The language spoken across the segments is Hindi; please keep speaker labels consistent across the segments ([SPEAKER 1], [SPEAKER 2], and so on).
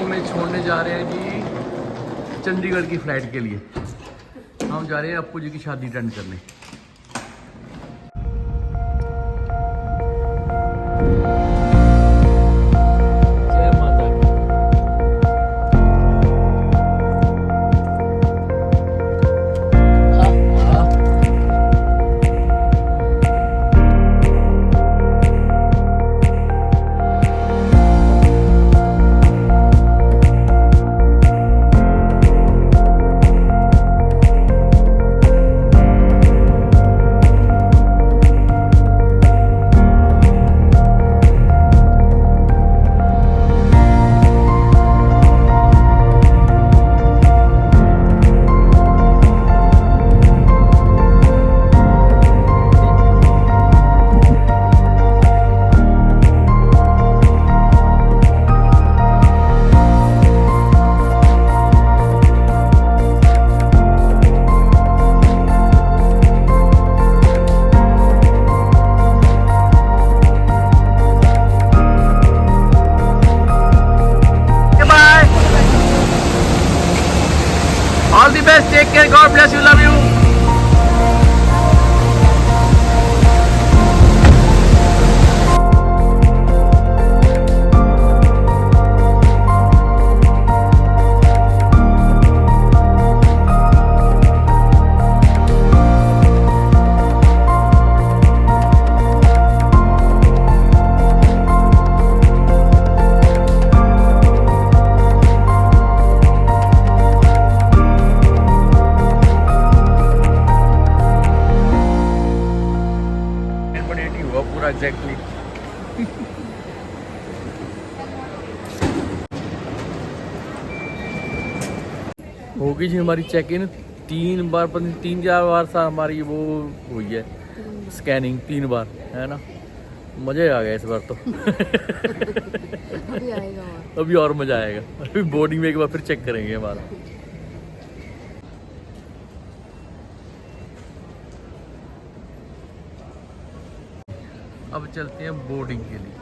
[SPEAKER 1] हमें छोड़ने जा रहे हैं जी चंडीगढ़ की फ़्लाइट के लिए। हम जा रहे हैं अप्पू जी की शादी अटेंड करने। जय माता की। All the best, take care, God bless you, love you. हुआ पूरा एग्जैक्टली। होगी जी हमारी चेक इन 3 बार, 3-4 बार सा हमारी वो हुई है स्कैनिंग, 3 बार, है ना। मज़े आ गया इस बार तो।
[SPEAKER 2] अभी आएगा और।
[SPEAKER 1] अभी और मज़ा आएगा। अभी बोर्डिंग में एक बार फिर चेक करेंगे हमारा। अब चलते हैं बोर्डिंग के लिए।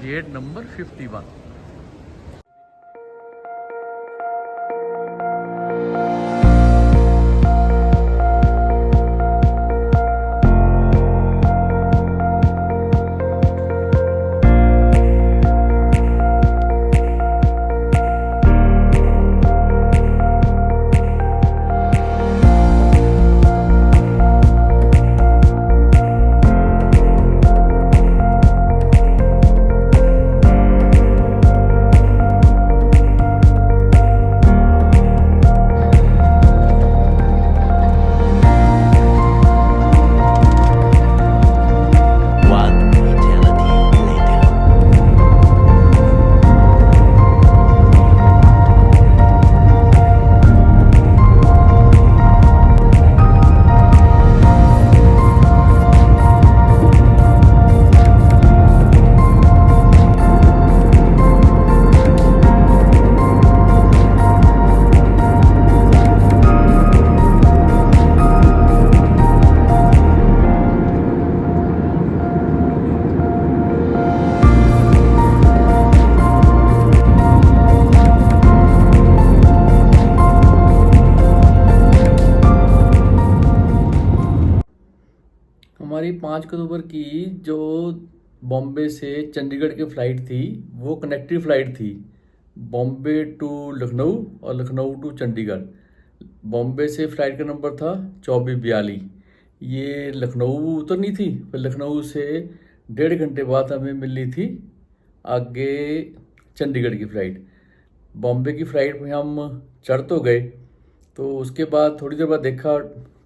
[SPEAKER 1] Gate number 51। हमारी 5 अक्टूबर की जो बॉम्बे से चंडीगढ़ की फ़्लाइट थी वो कनेक्टिव फ़्लाइट थी, बॉम्बे टू लखनऊ और लखनऊ टू चंडीगढ़। बॉम्बे से फ़्लाइट का नंबर था 2442। ये लखनऊ उतरनी थी, फिर लखनऊ से 1.5 घंटे बाद हमें मिलनी थी आगे चंडीगढ़ की फ़्लाइट। बॉम्बे की फ़्लाइट में हम चढ़ तो गए, तो उसके बाद थोड़ी देर बाद देखा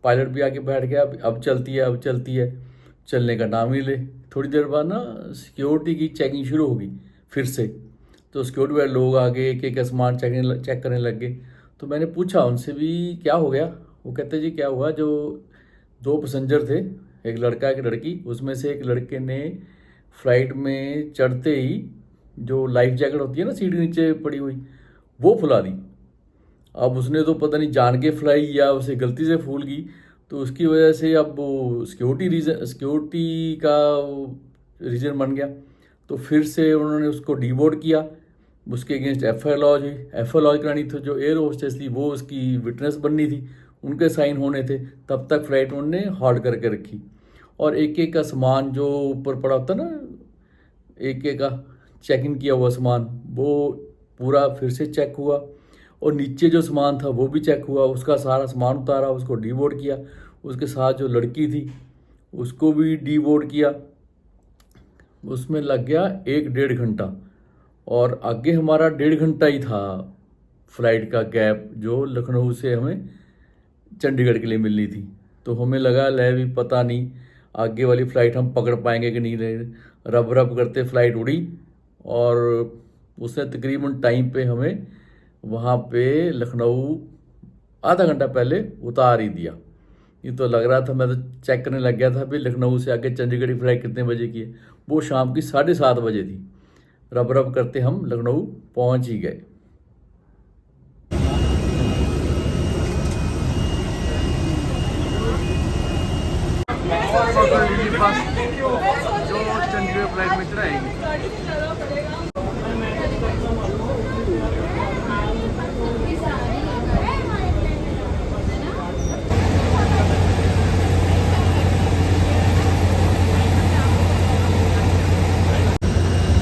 [SPEAKER 1] पायलट भी आके बैठ गया, अब चलती है, अब चलती है, चलने का नाम ही ले। थोड़ी देर बाद ना सिक्योरिटी की चेकिंग शुरू होगी फिर से, तो सिक्योरिटी वाले लोग आगे एक एक सामान चेक करने लग गए। तो मैंने पूछा उनसे भी क्या हो गया। वो कहते जी क्या हुआ, जो 2 पैसेंजर थे, एक लड़का एक लड़की, उसमें से एक लड़के ने फ्लाइट में चढ़ते ही जो लाइफ जैकेट होती है ना सीट के नीचे पड़ी हुई, वो फुला दी। अब उसने तो पता नहीं जान के फुलाई या उसे गलती से फूल गई, तो उसकी वजह से अब वो सिक्योरिटी का रीज़न बन गया। तो फिर से उन्होंने उसको डीबोर्ड किया, उसके अगेंस्ट एफआईआर लॉन्च हुई। एफआईआर लॉन्च करानी थी, जो एयर होस्टेस थी वो उसकी विटनेस बननी थी, उनके साइन होने थे, तब तक फ्लाइट उन्होंने हॉल्ट करके रखी। और एक एक का सामान जो ऊपर पड़ा होता ना, एक एक का चेक इन किया हुआ सामान, वो पूरा फिर से चेक हुआ। और नीचे जो सामान था वो भी चेक हुआ, उसका सारा सामान उतारा, उसको डीबोर्ड किया। उसके साथ जो लड़की थी उसको भी डीबोर्ड किया। उसमें लग गया 1-1.5 घंटा। और आगे हमारा 1.5 घंटा ही था फ्लाइट का गैप, जो लखनऊ से हमें चंडीगढ़ के लिए मिलनी थी। तो हमें लगा ले भी पता नहीं आगे वाली फ़्लाइट हम पकड़ पाएंगे कि नहीं। रब रब करते फ़्लाइट उड़ी और उसने तकरीबन टाइम पे हमें वहाँ पे लखनऊ आधा घंटा पहले उतार ही दिया। ये तो लग रहा था, मैं तो चेक करने लग गया था भी लखनऊ से आगे चंडीगढ़ की फ़्लाइट कितने बजे की है। वो शाम की 7:30 बजे थी। रब रब करते हम लखनऊ पहुँच ही गए। जो चंडीगढ़ फ्लाइट में चढ़ाएगी।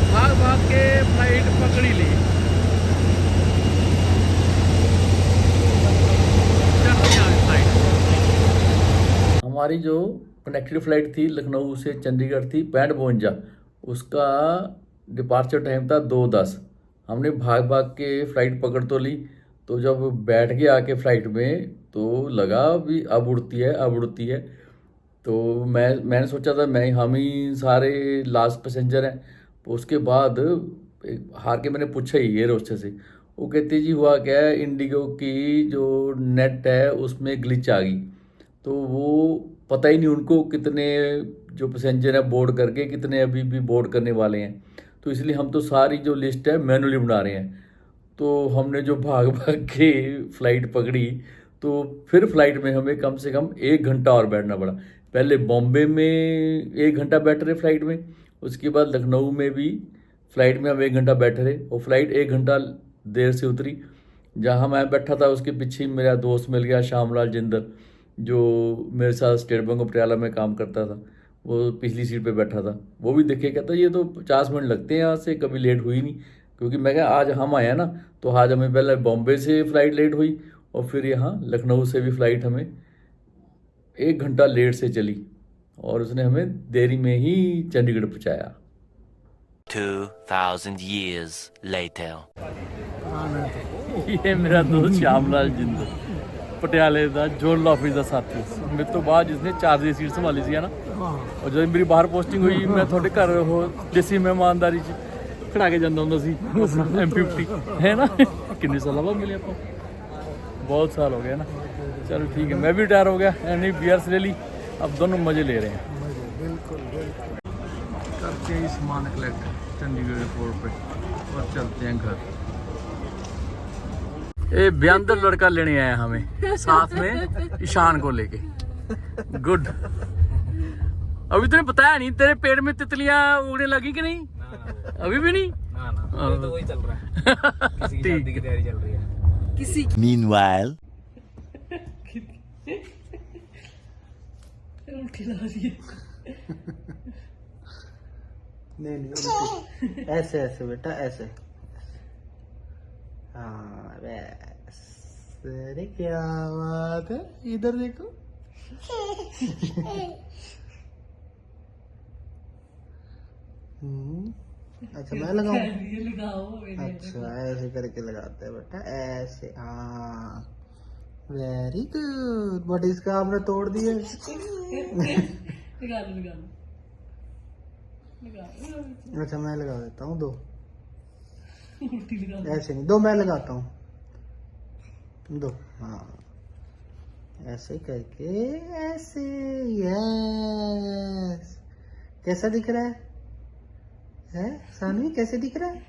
[SPEAKER 1] भाग भाग के फ्लाइट पकड़ी ली। हमारी जो कनेक्टेड फ़्लाइट थी लखनऊ से चंडीगढ़ थी 6552, उसका डिपार्चर टाइम था 2:10। हमने भाग भाग के फ़्लाइट पकड़ तो ली, तो जब बैठ के आके फ़्लाइट में तो लगा भी अब उड़ती है, अब उड़ती है। तो मैंने सोचा था हम ही सारे लास्ट पैसेंजर हैं। उसके बाद हार के मैंने पूछा ही एयर होस्टेस से। वो कहती जी हुआ क्या है, इंडिगो की जो नेट है उसमें ग्लिच आ गई। तो वो पता ही नहीं उनको कितने जो पैसेंजर हैं बोर्ड करके, कितने अभी भी बोर्ड करने वाले हैं। तो इसलिए हम तो सारी जो लिस्ट है मैनुअली बना रहे हैं। तो हमने जो भाग भाग के फ़्लाइट पकड़ी, तो फिर फ्लाइट में हमें कम से कम 1 घंटा और बैठना पड़ा। पहले बॉम्बे में 1 घंटा बैठे रहे फ़्लाइट में, उसके बाद लखनऊ में भी फ़्लाइट में हम 1 घंटा बैठे रहे और फ्लाइट 1 घंटा देर से उतरी। जहाँ मैं बैठा था उसके पीछे ही मेरा दोस्त मिल गया, श्यामलाल जिंदल, जो मेरे साथ स्टेट बैंक ऑफ पटियाला में काम करता था। वो पिछली सीट पे बैठा था। वो भी देखे, कहता ये तो 50 मिनट लगते हैं यहाँ से, कभी लेट हुई नहीं। क्योंकि मैं कहा आज हम आए हैं ना, तो आज हमें पहले बॉम्बे से फ़्लाइट लेट हुई और फिर यहाँ लखनऊ से भी फ़्लाइट हमें 1 घंटा लेट से चली और उसने हमें देरी में ही चंडीगढ़ पहुँचाया।
[SPEAKER 2] 2000 years later.
[SPEAKER 1] ये मेरा दोस्त श्यामलाल जिंदल, पटियाले का जोनल ऑफिस का साथी। मेरे तो बाद जिसने 4 सीट संभाली सी है ना, और जब मेरी बाहर पोस्टिंग हुई मैं थोड़े घर हो देसी मेहमानदारी खड़ा के जाता हूँ सी अपना M50 है ना। कितने साल बाद मिले आपको, बहुत साल हो गए ना। चलो ठीक है, मैं भी रिटायर हो गया, यानी बियर्स ले ली, अब दोनों मज़े ले रहे हैं। करते हैं सामान कलेक्ट चंडीगढ़ एयरपोर्ट पे और चलते हैं घर। ये बेअंदर लड़का लेने आया हमें, साथ में ईशान को लेके। गुड। अभी तूने बताया नहीं तेरे पेड़ में तितलियां उड़ने लगी कि नहीं? अभी भी नहीं?
[SPEAKER 3] ना तो वही चल रहा है। किसी की शादी की तैयारी चल रही है।
[SPEAKER 2] किसी Meanwhile.
[SPEAKER 3] नहीं ऐसे ऐसे बेटा ऐसे। हाँ बस, अरे क्या बात है, इधर देखो। अच्छा मैं लगाऊं? अच्छा ऐसे करके लगाते हैं बेटा, ऐसे। हाँ वेरी गुड। बट इसका आपने तोड़ दिए। अच्छा मैं लगा देता हूँ 2। ऐसे नहीं, 2 मैं लगाता हूँ 2। हाँ ऐसे करके ऐसे। यस, कैसा दिख रहा है सानवी, कैसे दिख रहा है?